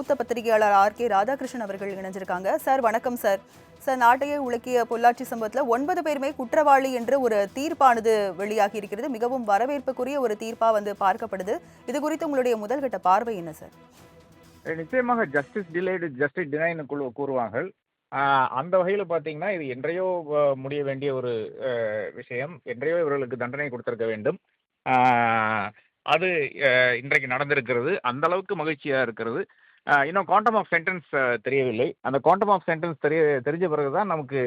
மூத்த பத்திரிகையாளர் ஆர்.கே. ராதாகிருஷ்ணன் அவர்கள் இணைஞ்சிருக்காங்க. சார் வணக்கம் சார். சார், நாட்டையே உலுக்கிய பொள்ளாச்சி சம்பவத்தில் 9 பேருமே குற்றவாளி என்று ஒரு தீர்ப்பானது வெளியாகி இருக்கிறது. மிகவும் வரவேற்புக்குரிய ஒரு தீர்ப்பா பார்க்கப்படுது. இது குறித்து உங்களுடைய முதல்கட்ட பார்வை என்ன சார்? நிச்சயமாக ஜஸ்டிஸ் டிலேடு ஜஸ்டிஸ் டினைன்னு கூறுவார்கள். அந்த வகையில் பார்த்தீங்கன்னா இது என்றையோ முடிய வேண்டிய ஒரு விஷயம். என்றையோ இவர்களுக்கு தண்டனை கொடுத்திருக்க வேண்டும். அது இன்றைக்கு நடந்திருக்கிறது. அந்த அளவுக்கு மகிழ்ச்சியாக இருக்கிறது. இன்னும் குவாண்டம் ஆஃப் சென்டென்ஸ் தெரியவில்லை. அந்த குவாண்டம் ஆஃப் சென்டென்ஸ் தெரிஞ்ச பிறகுதான் நமக்கு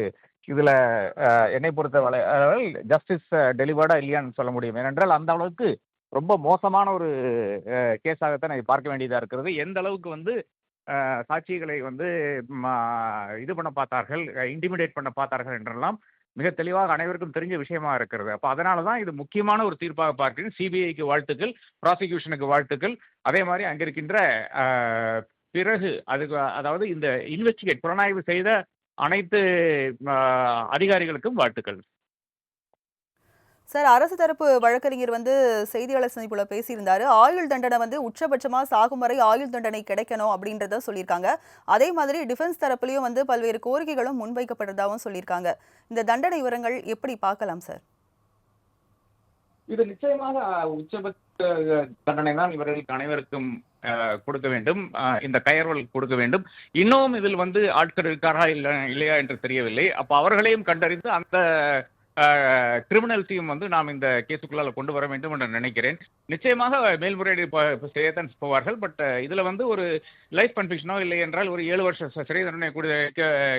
இதில் என்னை பொறுத்த ஜஸ்டிஸ் டெலிவர்டா இல்லையான்னு சொல்ல முடியும். ஏனென்றால் அந்த அளவுக்கு ரொம்ப மோசமான ஒரு கேஸாகத்தான் இதை பார்க்க வேண்டியதாக இருக்கிறது. எந்த அளவுக்கு சாட்சிகளை இது பண்ண பார்த்தார்கள், இன்டிமிடேட் பண்ண பார்த்தார்கள் என்றெல்லாம் மிக தெளிவாக அனைவருக்கும் தெரிஞ்ச விஷயமா இருக்கிறது. அப்போ அதனால தான் இது முக்கியமான ஒரு தீர்ப்பாக பார்க்கிறேன். சிபிஐக்கு வாழ்த்துக்கள், ப்ராசிக்யூஷனுக்கு வாழ்த்துக்கள். அதே மாதிரி அங்கே இருக்கின்ற பிறகு அதாவது இந்த இன்வெஸ்டிகேட் புலனாய்வு செய்த அனைத்து அதிகாரிகளுக்கும் வாழ்த்துக்கள். சார், அரசு தரப்பு வழக்கறிஞர் செய்தியாளர் சந்திப்புல பேசியிருந்தாரு. ஆயுள் தண்டனை உச்சபட்சமா சாகும் வரை ஆயுள் தண்டனை கிடைக்கணும் அப்படின்றத சொல்லியிருக்காங்க. அதே மாதிரி டிஃபென்ஸ் தரப்புலையும் பல்வேறு கோரிக்கைகளும் முன்வைக்கப்பட்டதாகவும் சொல்லியிருக்காங்க. இந்த தண்டனை விவரங்கள் எப்படி பார்க்கலாம் சார்? இது நிச்சயமாக உச்சபட்ச தண்டனை தான் இவர்களுக்கு அனைவருக்கும் கொடுக்க வேண்டும். இந்த கயர்வல் கொடுக்க வேண்டும். இன்னும் இதில் ஆட்கள் இருக்காரா இல்லையா என்று தெரியவில்லை. அப்போ அவர்களையும் கண்டறிந்து அந்த கிரிமினல்ஸையும் நாம் இந்த கேஸுக்குள்ளால கொண்டு வர வேண்டும் என்று நினைக்கிறேன். நிச்சயமாக மேல்முறையீடு செய்யத்தான் போவார்கள். பட் இதுல ஒரு லைஃப் கன்விக்ஷனோ இல்லை என்றால் ஒரு 7 வருஷ சிறை தண்டனை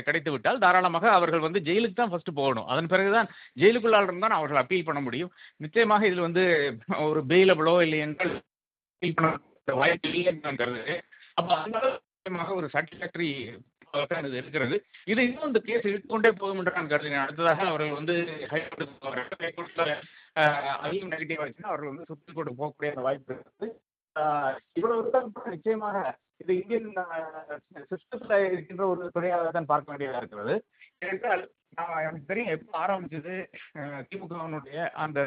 கிடைத்து விட்டால் தாராளமாக அவர்கள் ஜெயிலுக்கு தான் ஃபர்ஸ்ட் போகணும். அதன் பிறகுதான் ஜெயிலுக்குள்ளால் இருந்தால் அவர்கள் அப்பீல் பண்ண முடியும். நிச்சயமாக இதில் ஒரு பெயிலபிளோ இல்லை என்றால் அப்பீல் பண்ண வாய்ப்பு இல்லை என்று கருது. அப்ப அந்த ஒரு சாட்டிஸ்ஃபேக்டரி இது இருக்கிறது. இது இன்னும் இந்த கேஸ் இழுத்துக்கொண்டே போகும் என்று நான் கருதினேன். அடுத்ததாக அவர்கள் ஹைகோர்ட்ல அதிகம் நெகட்டிவ் ஆச்சுன்னா அவர்கள் சுப்ரீம் கோர்ட்டு போகக்கூடிய அந்த வாய்ப்பு இருக்குது. இவ்வளவு நிச்சயமாக இது இந்தியன் சிஸ்டத்துல இருக்கின்ற ஒரு துறையாக தான் பார்க்க வேண்டியதாக இருக்கிறது. ஏனென்றால் எனக்கு தெரியும் எப்போ ஆரம்பிச்சது திமுகவினுடைய அந்த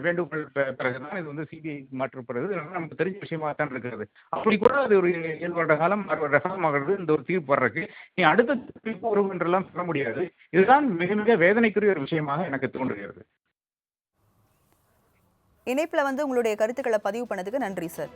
வேண்டுகோள் பிறகுதான் இது சிபிஐ மாற்றப்படுறது. நமக்கு தெரிஞ்ச விஷயமாக தான் இருக்கிறது. அப்படி கூட அது ஒரு 7 வருட காலம் 6 வருட காலம் ஆகிறது இந்த ஒரு தீர்ப்பு வர்றதுக்கு. நீ அடுத்த தீர்ப்பு வரும் என்றெல்லாம் சொல்ல முடியாது. இதுதான் மிக மிக வேதனைக்குரிய ஒரு விஷயமாக எனக்கு தோன்றுகிறது. இணைப்புல உங்களுடைய கருத்துக்களை பதிவு பண்ணதுக்கு நன்றி சார்.